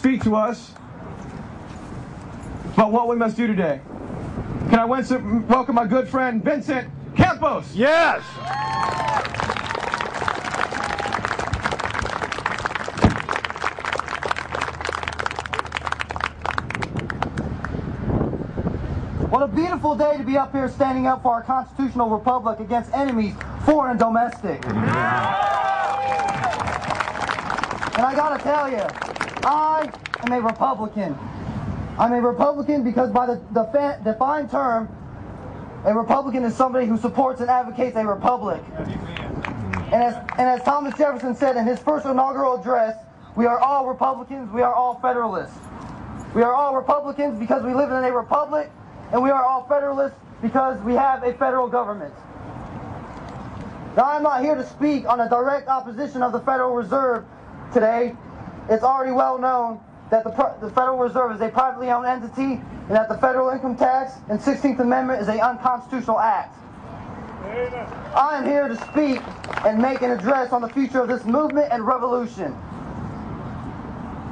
speak to us about what we must do today. Can I welcome my good friend Vincent Campos? Yes! What a beautiful day to be up here standing up for our constitutional republic against enemies, foreign and domestic. And I gotta tell you, I am a Republican. I'm a Republican because by the defined term, a Republican is somebody who supports and advocates a republic. And as Thomas Jefferson said in his first inaugural address, we are all Republicans, we are all Federalists. We are all Republicans because we live in a republic, and we are all Federalists because we have a federal government. Now, I'm not here to speak on a direct opposition of the Federal Reserve today. It's already well known that the Federal Reserve is a privately owned entity and that the federal income tax and 16th Amendment is an unconstitutional act. I am here to speak and make an address on the future of this movement and revolution.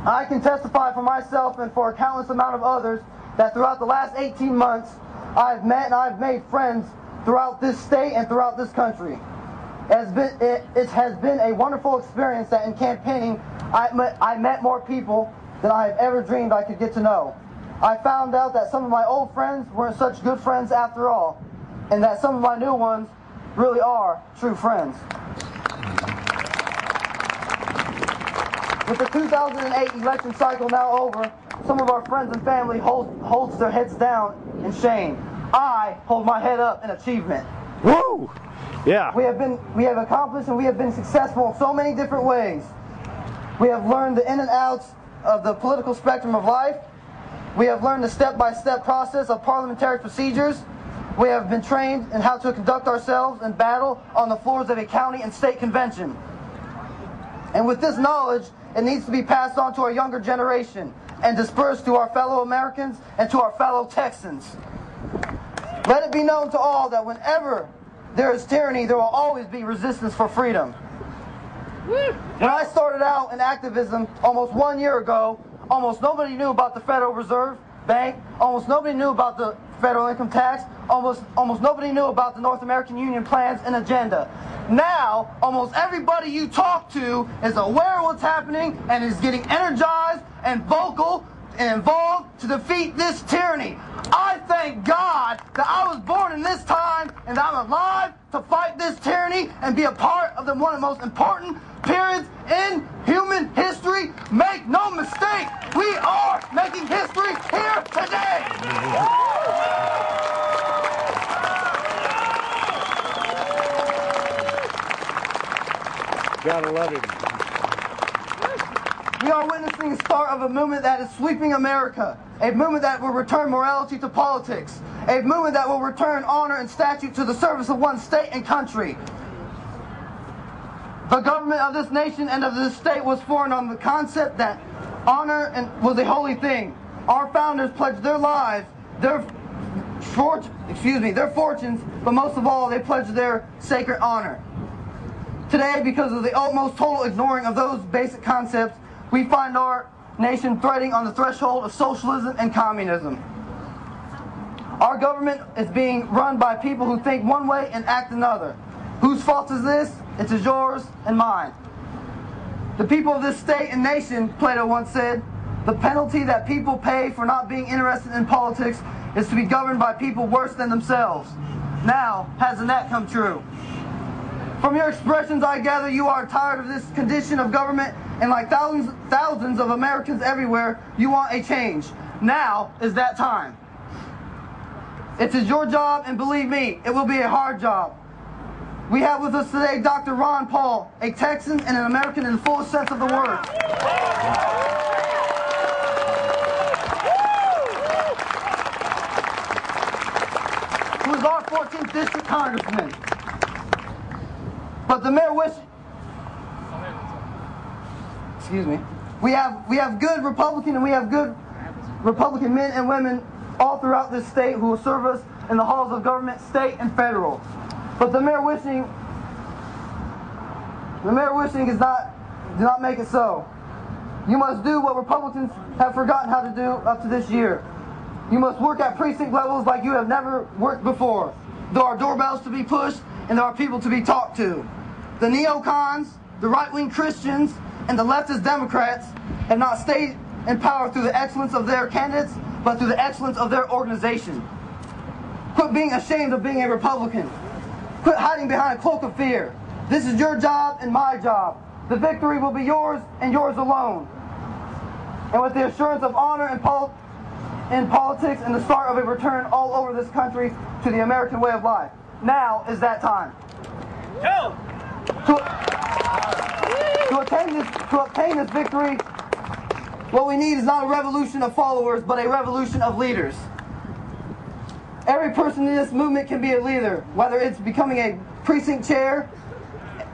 I can testify for myself and for a countless amount of others that throughout the last 18 months, I've met and I've made friends throughout this state and throughout this country. It has been a wonderful experience that in campaigning, I met more people than I have ever dreamed I could get to know. I found out that some of my old friends weren't such good friends after all, and that some of my new ones really are true friends. With the 2008 election cycle now over, some of our friends and family holds their heads down in shame. I hold my head up in achievement. Woo! Yeah. We have accomplished and we have been successful in so many different ways. We have learned the in and outs of the political spectrum of life. We have learned the step-by-step process of parliamentary procedures. We have been trained in how to conduct ourselves in battle on the floors of a county and state convention. And with this knowledge, it needs to be passed on to our younger generation and dispersed to our fellow Americans and to our fellow Texans. Let it be known to all that whenever there is tyranny, there will always be resistance for freedom. When I started out in activism almost 1 year ago, almost nobody knew about the Federal Reserve Bank, almost nobody knew about the federal income tax, almost nobody knew about the North American Union plans and agenda. Now, almost everybody you talk to is aware of what's happening and is getting energized and vocal and involved to defeat this tyranny. I thank God that I was born in this time and that I'm alive to fight this tyranny and be a part of one of the most important periods in human history. Make no mistake, we are making history here today. Gotta love him. We are witnessing the start of a movement that is sweeping America, a movement that will return morality to politics, a movement that will return honor and statute to the service of one state and country. The government of this nation and of this state was formed on the concept that honor was a holy thing. Our founders pledged their lives, their fortunes, but most of all, they pledged their sacred honor. Today, because of the almost total ignoring of those basic concepts, we find our nation threading on the threshold of socialism and communism. Our government is being run by people who think one way and act another. Whose fault is this? It is yours and mine. The people of this state and nation, Plato once said, the penalty that people pay for not being interested in politics is to be governed by people worse than themselves. Now, hasn't that come true? From your expressions, I gather you are tired of this condition of government, and like thousands of Americans everywhere, you want a change. Now is that time. It is your job, and believe me, it will be a hard job. We have with us today Dr. Ron Paul, a Texan and an American in the fullest sense of the word. Who is our 14th District Congressman. But the mayor we have good Republican and we have good Republican men and women all throughout this state who will serve us in the halls of government, state and federal. But the mayor wishing does not make it so. You must do what Republicans have forgotten how to do up to this year. You must work at precinct levels like you have never worked before. There are doorbells to be pushed, and there are people to be talked to. The neocons, the right-wing Christians, and the leftist Democrats have not stayed in power through the excellence of their candidates, but through the excellence of their organization. Quit being ashamed of being a Republican. Quit hiding behind a cloak of fear. This is your job and my job. The victory will be yours and yours alone. And with the assurance of honor in politics and the start of a return all over this country to the American way of life. Now is that time. To obtain this victory, what we need is not a revolution of followers, but a revolution of leaders. Every person in this movement can be a leader, whether it's becoming a precinct chair,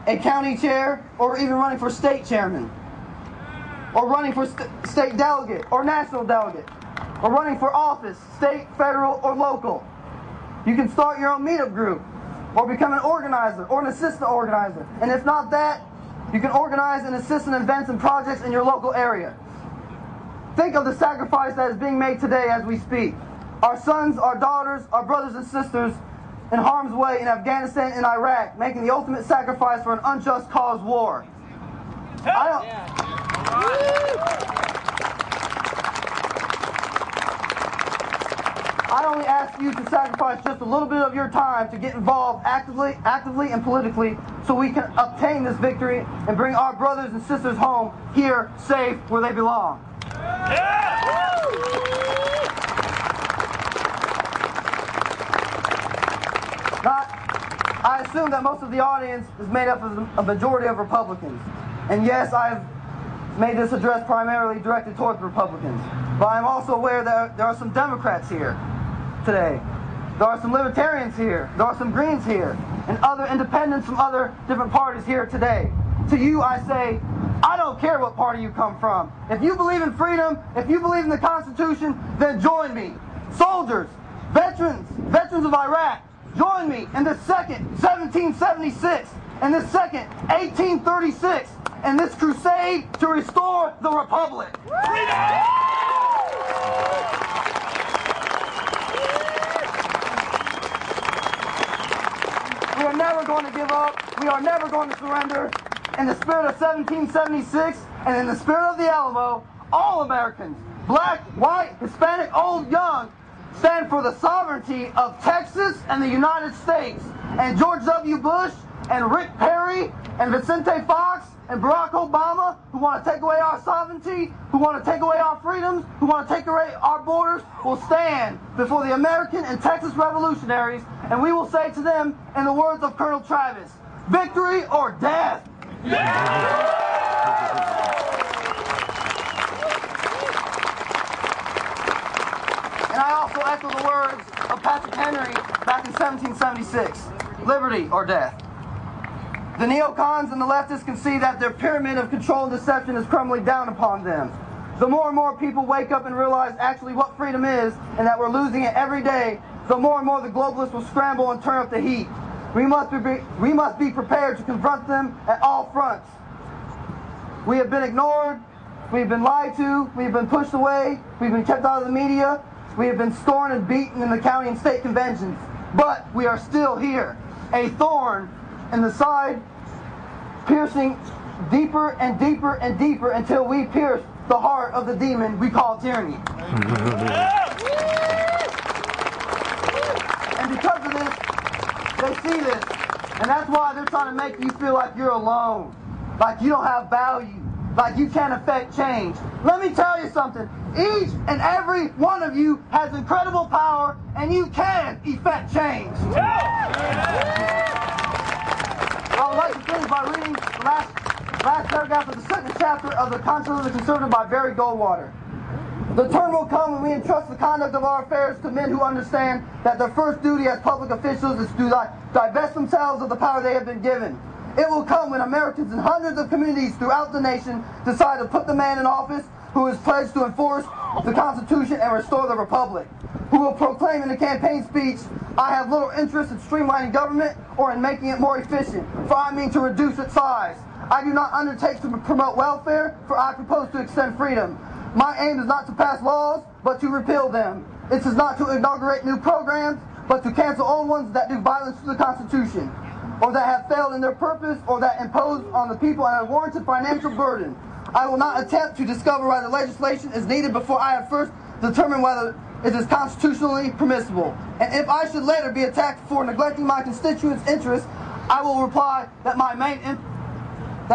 a county chair, or even running for state chairman, or running for state delegate, or national delegate, or running for office, state, federal, or local. You can start your own meetup group, or become an organizer, or an assistant organizer. And if not that, you can organize and assist in events and projects in your local area. Think of the sacrifice that is being made today as we speak. Our sons, our daughters, our brothers and sisters in harm's way in Afghanistan and Iraq, making the ultimate sacrifice for an unjust cause war. I only ask you to sacrifice just a little bit of your time to get involved actively and politically so we can obtain this victory and bring our brothers and sisters home here, safe, where they belong. I assume that most of the audience is made up of a majority of Republicans. And yes, I've made this address primarily directed towards Republicans. But I'm also aware that there are some Democrats here today. There are some Libertarians here. There are some Greens here. And other independents from other different parties here today. To you, I say, I don't care what party you come from. If you believe in freedom, if you believe in the Constitution, then join me. Soldiers, veterans of Iraq, join me in this second 1776, and this second 1836, and this crusade to restore the Republic. We are never going to give up. We are never going to surrender. In the spirit of 1776 and in the spirit of the Alamo, all Americans, black, white, Hispanic, old, young, stand for the sovereignty of Texas and the United States. And George W. Bush and Rick Perry and Vicente Fox and Barack Obama, who want to take away our sovereignty, who want to take away our freedoms, who want to take away our borders, will stand before the American and Texas revolutionaries, and we will say to them, in the words of Colonel Travis, victory or death. And I also echo the words of Patrick Henry back in 1776, liberty or death. The neocons and the leftists can see that their pyramid of control and deception is crumbling down upon them. The more and more people wake up and realize actually what freedom is and that we're losing it every day, the more and more the globalists will scramble and turn up the heat. We must be prepared to confront them at all fronts. We have been ignored, we've been lied to, we've been pushed away, we've been kept out of the media, we have been scorned and beaten in the county and state conventions. But we are still here, a thorn in the side, piercing deeper and deeper and deeper until we pierce the heart of the demon we call tyranny. And because of this, they see this, and that's why they're trying to make you feel like you're alone, like you don't have value, like you can't affect change. Let me tell you something. Each and every one of you has incredible power, and you can effect change. I would like to finish by reading the last paragraph of the second chapter of The Conscience of the Conservative by Barry Goldwater. The turn will come when we entrust the conduct of our affairs to men who understand that their first duty as public officials is to divest themselves of the power they have been given. It will come when Americans in hundreds of communities throughout the nation decide to put the man in office who is pledged to enforce the Constitution and restore the Republic, who will proclaim in a campaign speech, I have little interest in streamlining government or in making it more efficient, for I mean to reduce its size. I do not undertake to promote welfare, for I propose to extend freedom. My aim is not to pass laws, but to repeal them. It is not to inaugurate new programs, but to cancel old ones that do violence to the Constitution, or that have failed in their purpose, or that impose on the people an unwarranted financial burden. I will not attempt to discover whether legislation is needed before I have first determined whether it is constitutionally permissible. And if I should later be attacked for neglecting my constituents' interests, I will reply that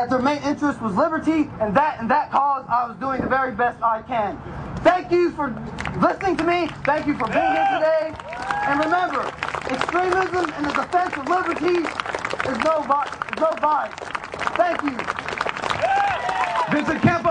their main interest was liberty, and that in that cause I was doing the very best I can. Thank you for listening to me. Thank you for being here today. And remember, extremism in the defense of liberty is no vice. Thank you. Vincent Campos.